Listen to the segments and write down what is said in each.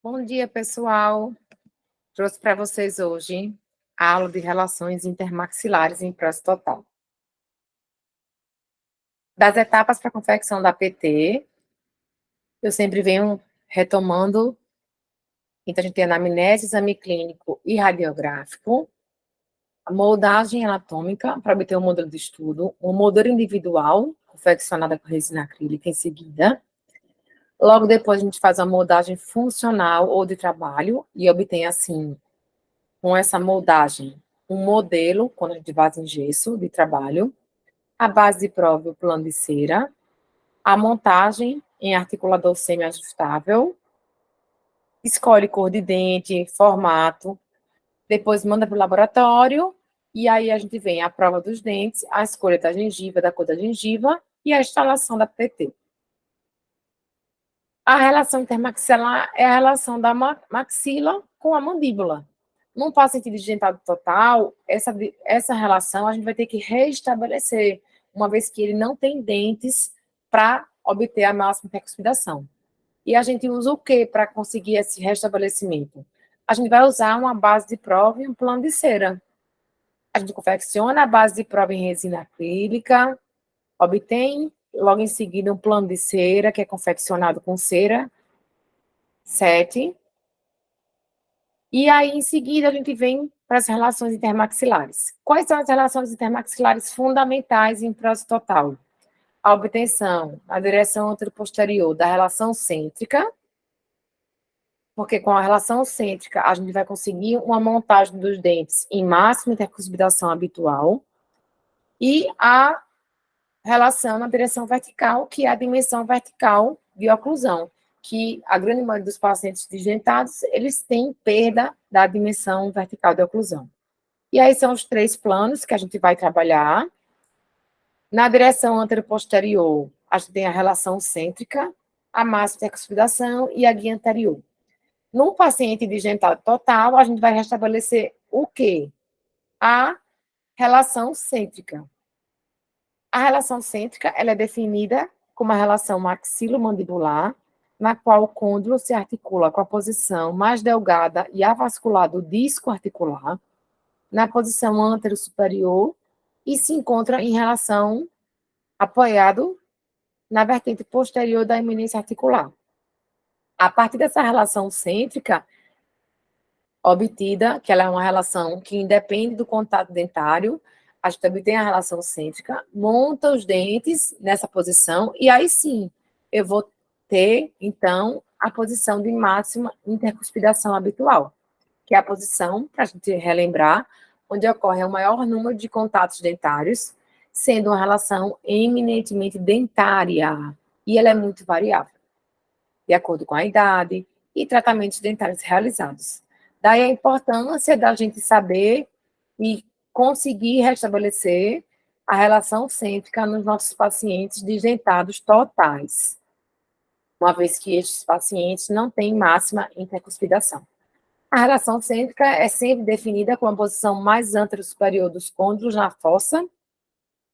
Bom dia, pessoal. Trouxe para vocês hoje a aula de relações intermaxilares em prosa total. Das etapas para a confecção da PT, eu sempre venho retomando. Então, a gente tem anamnese, exame clínico e radiográfico, a moldagem anatômica para obter um modelo de estudo, um modelo individual, confeccionada com resina acrílica em seguida. Logo depois, a gente faz a moldagem funcional ou de trabalho e obtém, assim, com essa moldagem, um modelo, quando a gente faz em gesso de trabalho, a base de prova e o plano de cera, a montagem em articulador semi-ajustável, escolhe cor de dente, formato, depois manda para o laboratório, e aí a gente vem a prova dos dentes, a escolha da gengiva, da cor da gengiva, e a instalação da PT. A relação intermaxilar é a relação da maxila com a mandíbula. Num paciente de dentado total, essa relação a gente vai ter que restabelecer, uma vez que ele não tem dentes para obter a máxima intercuspidação. E a gente usa o que para conseguir esse restabelecimento? A gente vai usar uma base de prova e um plano de cera. A gente confecciona a base de prova em resina acrílica, obtém logo em seguida um plano de cera, que é confeccionado com cera 7. E aí, em seguida, a gente vem para as relações intermaxilares. Quais são as relações intermaxilares fundamentais em prosa total? A obtenção, a direção anteroposterior da relação cêntrica, porque com a relação cêntrica a gente vai conseguir uma montagem dos dentes em máxima intercuspidação habitual, e a relação na direção vertical, que é a dimensão vertical de oclusão, que a grande maioria dos pacientes desdentados, eles têm perda da dimensão vertical de oclusão. E aí são os 3 planos que a gente vai trabalhar. Na direção anteroposterior, a gente tem a relação cêntrica, a máxima intercuspidação e a guia anterior. Num paciente desdentado total, a gente vai restabelecer o quê? A relação cêntrica. A relação cêntrica, ela é definida como a relação maxilomandibular, na qual o côndilo se articula com a posição mais delgada e avascular do disco articular, na posição antero-superior, e se encontra em relação apoiado na vertente posterior da eminência articular. A partir dessa relação cêntrica obtida, que ela é uma relação que independe do contato dentário, a gente obtém a relação cêntrica, monta os dentes nessa posição, e aí sim, eu vou ter, então, a posição de máxima intercuspidação habitual, que é a posição, para a gente relembrar, onde ocorre o maior número de contatos dentários, sendo uma relação eminentemente dentária, e ela é muito variável, de acordo com a idade e tratamentos dentários realizados. Daí a importância da gente saber e conseguir restabelecer a relação cêntrica nos nossos pacientes desdentados totais, uma vez que estes pacientes não têm máxima intercuspidação. A relação cêntrica é sempre definida com a posição mais antero-superior dos côndilos na fossa,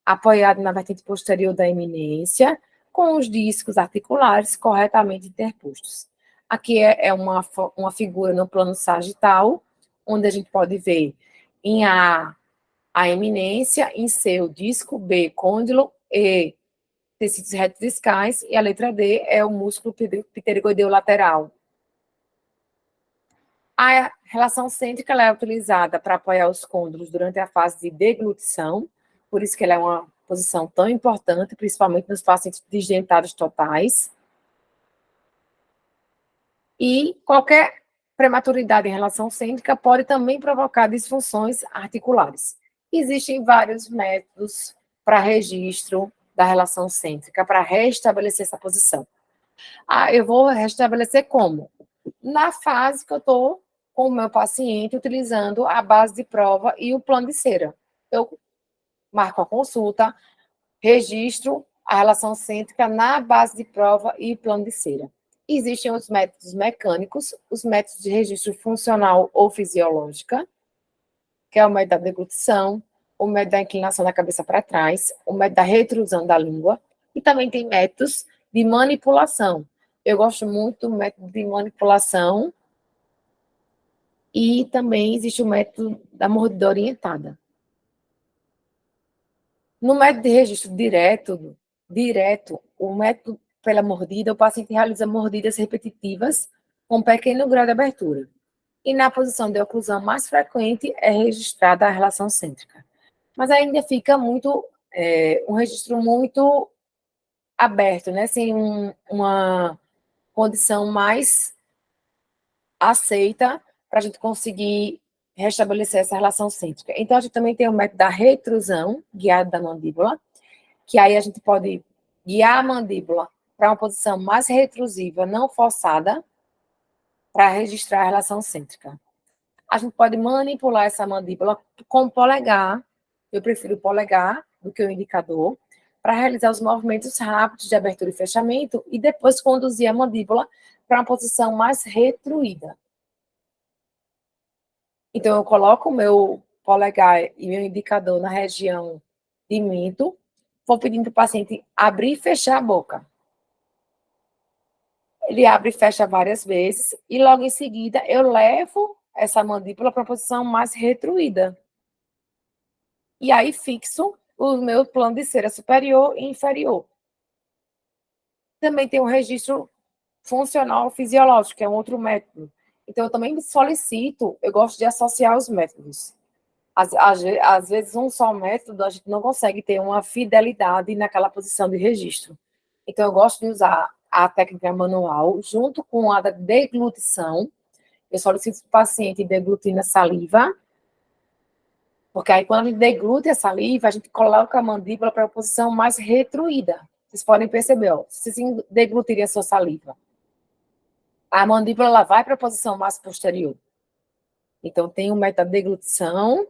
apoiado na vertente posterior da eminência, com os discos articulares corretamente interpostos. Aqui é uma figura no plano sagital, onde a gente pode ver em A eminência, em C o disco, B côndilo, E tecidos retrodiscais, e a letra D é o músculo pterigoideu lateral. A relação cêntrica ela é utilizada para apoiar os côndilos durante a fase de deglutição, por isso que ela é uma posição tão importante, principalmente nos pacientes desdentados totais. E qualquer prematuridade em relação cêntrica pode também provocar disfunções articulares. Existem vários métodos para registro da relação cêntrica, para restabelecer essa posição. Eu vou restabelecer como? Na fase que eu estou com o meu paciente utilizando a base de prova e o plano de cera. Eu marco a consulta, registro a relação cêntrica na base de prova e plano de cera. Existem os métodos mecânicos, os métodos de registro funcional ou fisiológica, que é o método da deglutição, o método da inclinação da cabeça para trás, o método da retrusão da língua, e também tem métodos de manipulação. Eu gosto muito do método de manipulação E também existe o método da mordida orientada. No método de registro direto, o método pela mordida, o paciente realiza mordidas repetitivas com pequeno grau de abertura. E na posição de oclusão mais frequente é registrada a relação cêntrica. Mas ainda fica muito, um registro muito aberto, né? Sem uma condição mais aceita para a gente conseguir restabelecer essa relação cêntrica. Então, a gente também tem o método da retrusão guiada da mandíbula, que aí a gente pode guiar a mandíbula para uma posição mais retrusiva, não forçada, para registrar a relação cêntrica. A gente pode manipular essa mandíbula com o polegar, eu prefiro o polegar do que o indicador, para realizar os movimentos rápidos de abertura e fechamento e depois conduzir a mandíbula para uma posição mais retruída. Então, eu coloco o meu polegar e meu indicador na região de minto, vou pedindo para o paciente abrir e fechar a boca. Ele abre e fecha várias vezes e logo em seguida eu levo essa mandíbula para a posição mais retruída. E aí fixo o meu plano de cera superior e inferior. Também tem um registro funcional fisiológico, que é um outro método. Então, eu também solicito, eu gosto de associar os métodos. Às vezes, um só método, a gente não consegue ter uma fidelidade naquela posição de registro. Então, eu gosto de usar a técnica manual junto com a da deglutição. Eu solicito que o paciente deglutine a saliva, porque aí, quando a gente deglute a saliva, a gente coloca a mandíbula para a posição mais retruída. Vocês podem perceber, ó, se vocês deglutirem a sua saliva, a mandíbula ela vai para a posição mais posterior. Então, tem o método da deglutição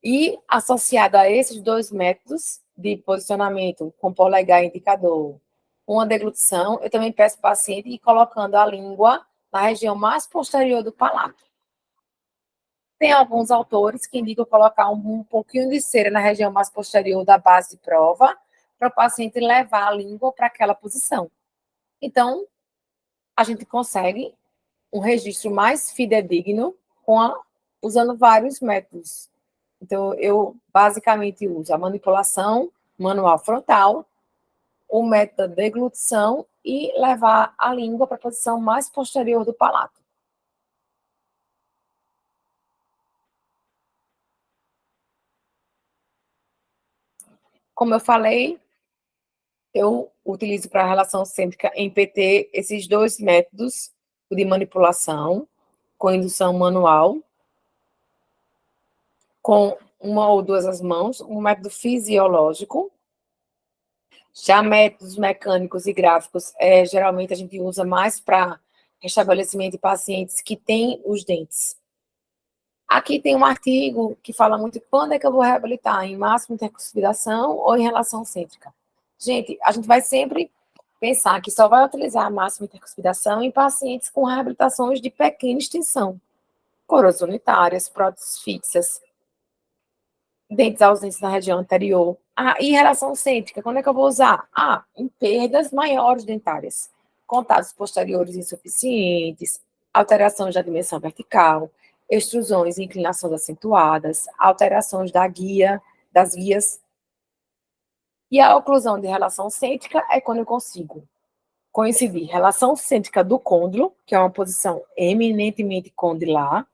e, associado a esses dois métodos de posicionamento com polegar e indicador, uma deglutição, eu também peço para o paciente ir colocando a língua na região mais posterior do palato. Tem alguns autores que indicam colocar um pouquinho de cera na região mais posterior da base de prova, para o paciente levar a língua para aquela posição. Então, a gente consegue um registro mais fidedigno usando vários métodos. Então, eu basicamente uso a manipulação manual frontal, o método da deglutição e levar a língua para a posição mais posterior do palato. Como eu falei, eu utilizo para a relação cêntrica em PT esses dois métodos, o de manipulação, com indução manual, com uma ou duas as mãos, um método fisiológico. Já métodos mecânicos e gráficos, geralmente a gente usa mais para restabelecimento de pacientes que têm os dentes. Aqui tem um artigo que fala muito quando é que eu vou reabilitar, em máxima intercuspidação ou em relação cêntrica. Gente, a gente vai sempre pensar que só vai utilizar a máxima intercuspidação em pacientes com reabilitações de pequena extensão, coroas unitárias, próteses fixas, dentes ausentes na região anterior. E relação cêntrica, quando é que eu vou usar? Em perdas maiores dentárias, contatos posteriores insuficientes, alterações da dimensão vertical, extrusões e inclinações acentuadas, alterações das guias. E a oclusão de relação cêntrica é quando eu consigo coincidir relação cêntrica do côndilo, que é uma posição eminentemente condilar,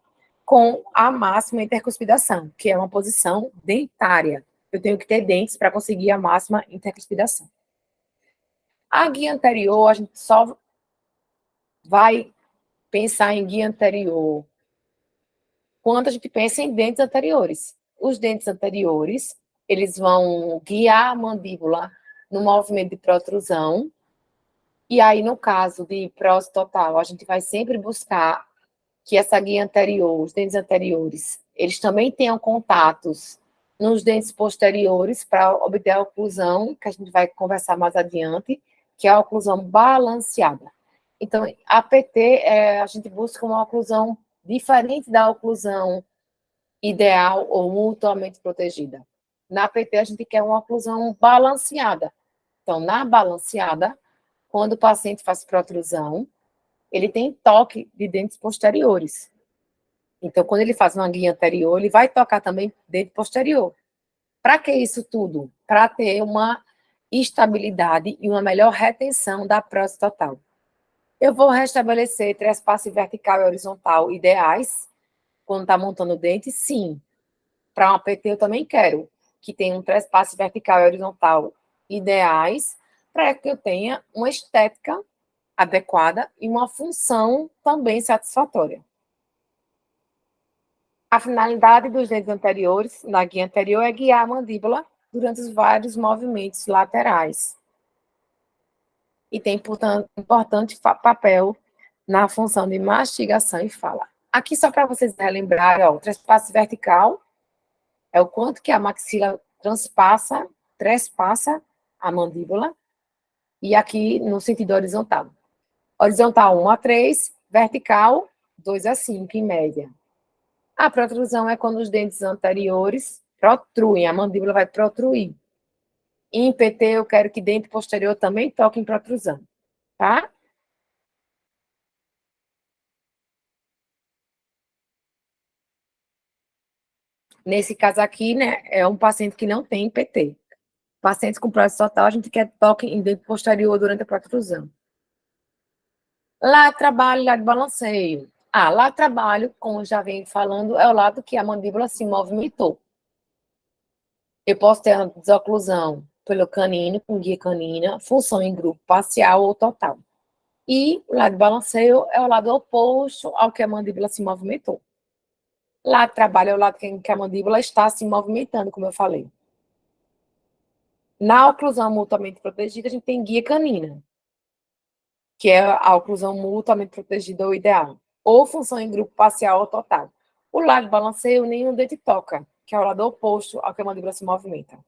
com a máxima intercuspidação, que é uma posição dentária. Eu tenho que ter dentes para conseguir a máxima intercuspidação. A guia anterior, a gente só vai pensar em guia anterior quando a gente pensa em dentes anteriores. Os dentes anteriores, eles vão guiar a mandíbula no movimento de protrusão, e aí, no caso de prótese total, a gente vai sempre buscar que essa guia anterior, os dentes anteriores, eles também tenham contatos nos dentes posteriores para obter a oclusão, que a gente vai conversar mais adiante, que é a oclusão balanceada. Então, a PT, a gente busca uma oclusão diferente da oclusão ideal ou mutuamente protegida. Na PT, a gente quer uma oclusão balanceada. Então, na balanceada, quando o paciente faz protrusão, ele tem toque de dentes posteriores. Então, quando ele faz uma guia anterior, ele vai tocar também dente posterior. Para que isso tudo? Para ter uma estabilidade e uma melhor retenção da prótese total. Eu vou restabelecer trespasse vertical e horizontal ideais quando está montando o dente? Sim. Para uma PT eu também quero que tenha um trespasse vertical e horizontal ideais para que eu tenha uma estética adequada e uma função também satisfatória. A finalidade dos dentes anteriores, na guia anterior, é guiar a mandíbula durante os vários movimentos laterais. E tem, portanto, importante papel na função de mastigação e fala. Aqui, só para vocês relembrarem, ó, o trespasse vertical é o quanto que a maxila trespassa a mandíbula, e aqui no sentido horizontal. Horizontal 1 a 3, vertical 2 a 5, em média. A protrusão é quando os dentes anteriores protruem, a mandíbula vai protruir. Em PT, eu quero que dente posterior também toque em protrusão, tá? Nesse caso aqui, né, é um paciente que não tem PT. Pacientes com prótese total, a gente quer toque em dente posterior durante a protrusão. Lá trabalho, lá de balanceio. Lá trabalho, como já venho falando, é o lado que a mandíbula se movimentou. Eu posso ter uma desoclusão pelo canino, com guia canina, função em grupo parcial ou total. E o lado de balanceio é o lado oposto ao que a mandíbula se movimentou. Lá trabalho é o lado que a mandíbula está se movimentando, como eu falei. Na oclusão mutuamente protegida, a gente tem guia canina, que é a oclusão mutuamente protegida ou ideal, ou função em grupo parcial ou total. O lado de balanceio, nenhum dente toca, que é o lado oposto ao que a mandíbula se movimenta.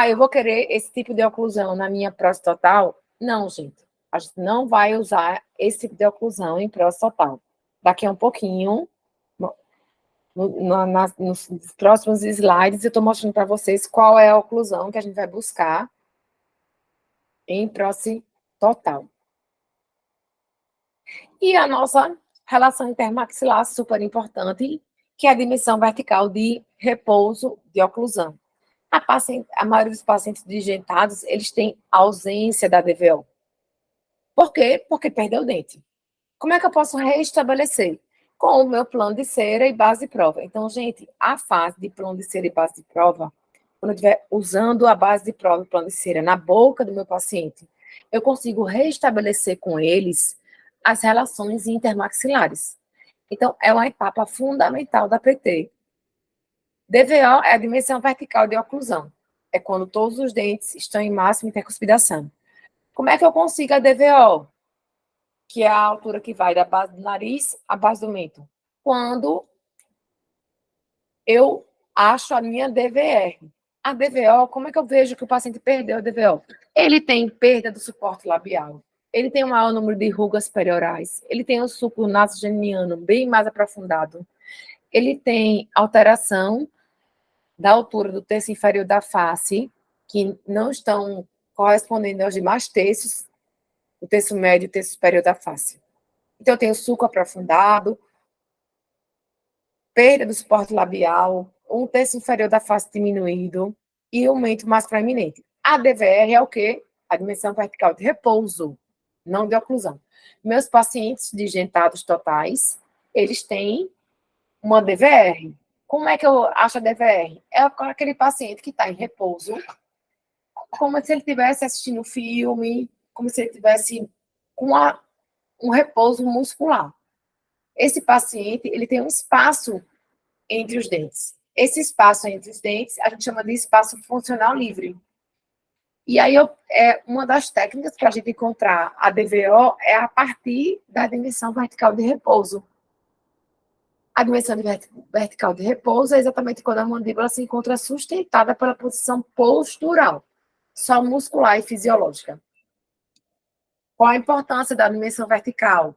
Eu vou querer esse tipo de oclusão na minha prótese total? Não, gente. A gente não vai usar esse tipo de oclusão em prótese total. Daqui a um pouquinho, nos próximos slides, eu estou mostrando para vocês qual é a oclusão que a gente vai buscar em prótese total. E a nossa relação intermaxilar super importante, que é a dimensão vertical de repouso de oclusão. A maioria dos pacientes digentados, eles têm ausência da DVO. Por quê? Porque perdeu o dente. Como é que eu posso restabelecer? Com o meu plano de cera e base de prova. Então, gente, a fase de plano de cera e base de prova, quando eu estiver usando a base de prova e plano de cera na boca do meu paciente, eu consigo restabelecer com eles as relações intermaxilares. Então, é uma etapa fundamental da PT. DVO é a dimensão vertical de oclusão. É quando todos os dentes estão em máxima intercuspidação. Como é que eu consigo a DVO? Que é a altura que vai da base do nariz à base do mento. Quando eu acho a minha DVR. A DVO, como é que eu vejo que o paciente perdeu a DVO? Ele tem perda do suporte labial, ele tem um maior número de rugas periorais, ele tem o suco nasogeniano bem mais aprofundado, ele tem alteração da altura do terço inferior da face, que não estão correspondendo aos demais terços, o terço médio e o terço superior da face. Então, eu tenho suco aprofundado, perda do suporte labial, um terço inferior da face diminuído e o mento mais proeminente. A DVR é o quê? A dimensão vertical de repouso, não de oclusão. Meus pacientes digentados totais, eles têm uma DVR. Como é que eu acho a DVR? É aquele paciente que está em repouso, como se ele estivesse assistindo filme, como se ele estivesse com um repouso muscular. Esse paciente, ele tem um espaço entre os dentes. Esse espaço entre os dentes, a gente chama de espaço funcional livre. E aí, uma das técnicas para a gente encontrar a DVO é a partir da dimensão vertical de repouso. A dimensão vertical de repouso é exatamente quando a mandíbula se encontra sustentada pela posição postural, só muscular e fisiológica. Qual a importância da dimensão vertical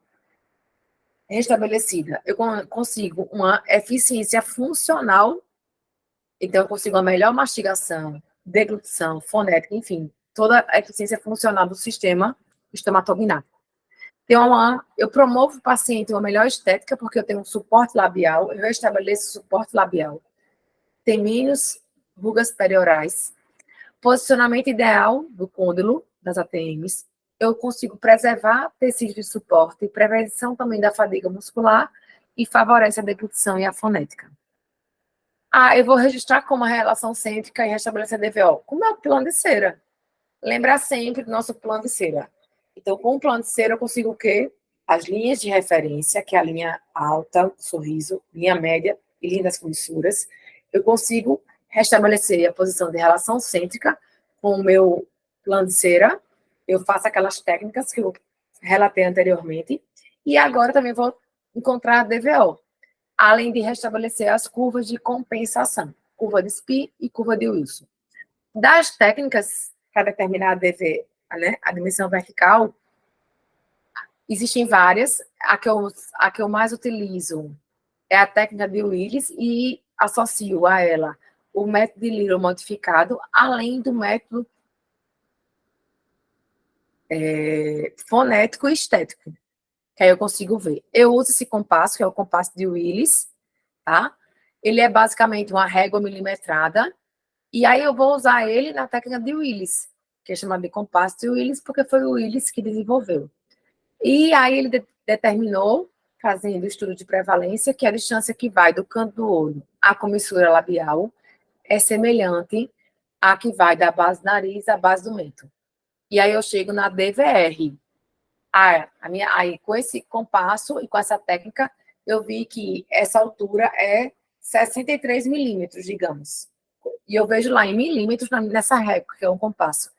restabelecida? Eu consigo uma eficiência funcional, então eu consigo uma melhor mastigação, deglutição, fonética, enfim, toda a eficiência funcional do sistema estomatognático. Eu promovo o paciente uma melhor estética, porque eu tenho um suporte labial, eu estabeleço suporte labial. Tem menos rugas periorais. Posicionamento ideal do côndilo, das ATMs. Eu consigo preservar tecidos de suporte, prevenção também da fadiga muscular e favorece a deglutição e a fonética. Eu vou registrar como a relação cêntrica e restabelecer a DVO. Como é o plano de cera? Lembrar sempre do nosso plano de cera. Então, com o plano de cera, eu consigo o quê? As linhas de referência, que é a linha alta, sorriso, linha média e linha das comissuras. Eu consigo restabelecer a posição de relação cêntrica com o meu plano de cera. Eu faço aquelas técnicas que eu relatei anteriormente. E agora também vou encontrar a DVO, além de restabelecer as curvas de compensação, curva de SPI e curva de Wilson. Das técnicas para determinar a dimensão vertical, existem várias. A que eu mais utilizo é a técnica de Willis e associo a ela o método de Little modificado, além do método fonético e estético, que aí eu consigo ver. Eu uso esse compasso, que é o compasso de Willis, tá? Ele é basicamente uma régua milimetrada, e aí eu vou usar ele na técnica de Willis, que é chamada de compasso de Willis, porque foi o Willis que desenvolveu. E aí ele determinou, fazendo estudo de prevalência, que a distância que vai do canto do olho à comissura labial é semelhante à que vai da base do nariz à base do mento. E aí eu chego na DVR. Aí, com esse compasso e com essa técnica, eu vi que essa altura é 63 milímetros, digamos. E eu vejo lá em milímetros nessa régua, que é um compasso.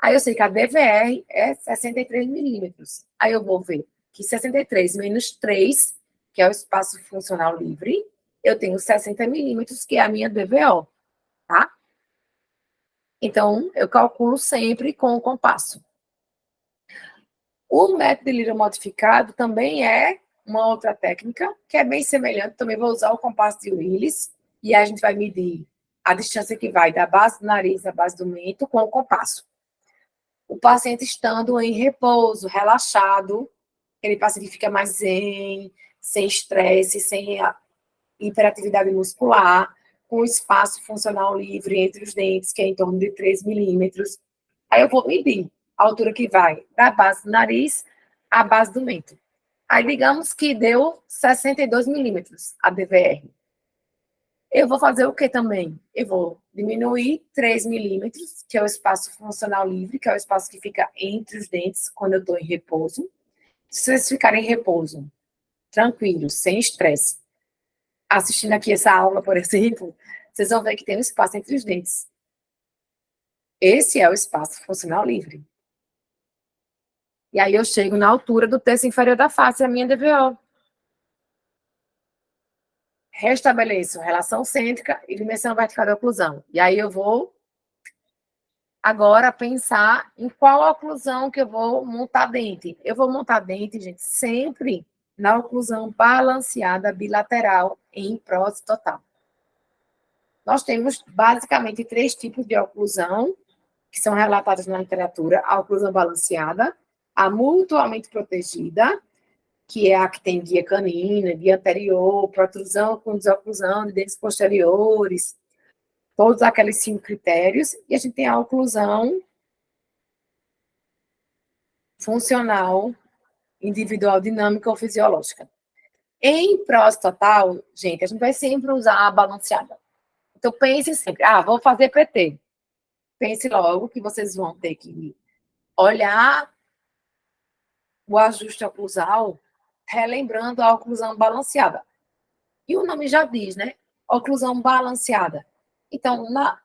Aí eu sei que a DVR é 63 milímetros. Aí eu vou ver que 63 menos 3, que é o espaço funcional livre, eu tenho 60 milímetros, que é a minha DVO, tá? Então, eu calculo sempre com o compasso. O método de Little modificado também é uma outra técnica, que é bem semelhante. Também vou usar o compasso de Willis, e a gente vai medir a distância que vai da base do nariz à base do mento com o compasso. O paciente estando em repouso, relaxado, aquele paciente fica mais zen, sem estresse, sem hiperatividade muscular, com espaço funcional livre entre os dentes, que é em torno de 3 milímetros. Aí eu vou medir a altura que vai da base do nariz à base do mento. Aí digamos que deu 62 milímetros a DVR. Eu vou fazer o que também? Eu vou diminuir 3 milímetros, que é o espaço funcional livre, que é o espaço que fica entre os dentes quando eu estou em repouso. Se vocês ficarem em repouso, tranquilos, sem estresse, assistindo aqui essa aula, por exemplo, vocês vão ver que tem um espaço entre os dentes. Esse é o espaço funcional livre. E aí eu chego na altura do terço inferior da face, a minha DVO. Restabeleço relação cêntrica e dimensão vertical da oclusão. E aí eu vou agora pensar em qual oclusão que eu vou montar dente. Eu vou montar dente, gente, sempre na oclusão balanceada bilateral em prótese total. Nós temos basicamente 3 tipos de oclusão que são relatados na literatura: a oclusão balanceada, a mutuamente protegida, que é a que tem guia canina, guia anterior, protrusão com desoclusão de dentes posteriores, todos aqueles 5 critérios, e a gente tem a oclusão funcional, individual, dinâmica ou fisiológica. Em prótese total, gente, a gente vai sempre usar a balanceada. Então, pense sempre, vou fazer PT. Pense logo que vocês vão ter que olhar o ajuste oclusal, relembrando a oclusão balanceada. E o nome já diz, né? Oclusão balanceada. Então, na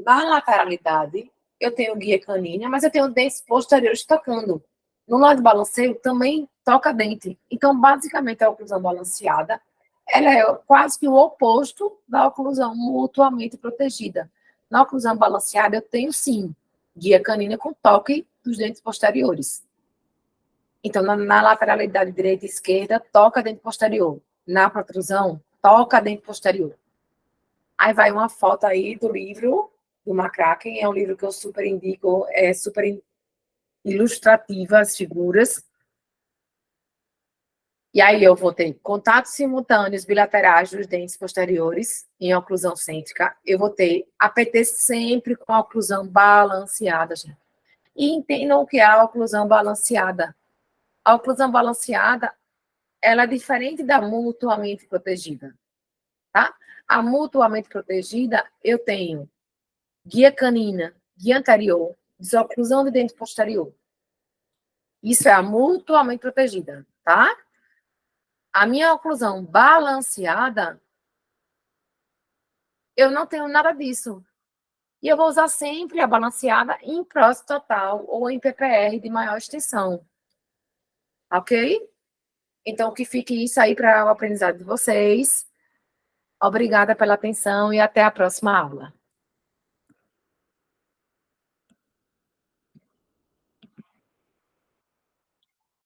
lateralidade, eu tenho guia canina, mas eu tenho dentes posteriores tocando. No lado de balanceio, também toca dente. Então, basicamente, a oclusão balanceada, ela é quase que o oposto da oclusão mutuamente protegida. Na oclusão balanceada, eu tenho, sim, guia canina com toque dos dentes posteriores. Então, na lateralidade direita e esquerda, toca dente posterior. Na protrusão, toca dente posterior. Aí vai uma foto aí do livro do McCracken, é um livro que eu super indico, é super ilustrativa as figuras. E aí eu vou ter contatos simultâneos bilaterais dos dentes posteriores em oclusão cêntrica. Eu vou ter APT sempre com a oclusão balanceada, gente. E entendam o que é a oclusão balanceada. A oclusão balanceada, ela é diferente da mutuamente protegida, tá? A mutuamente protegida, eu tenho guia canina, guia anterior, desoclusão de dente posterior. Isso é a mutuamente protegida, tá? A minha oclusão balanceada, eu não tenho nada disso. E eu vou usar sempre a balanceada em próstata total ou em PPR de maior extensão. Ok? Então, que fique isso aí para o aprendizado de vocês. Obrigada pela atenção e até a próxima aula.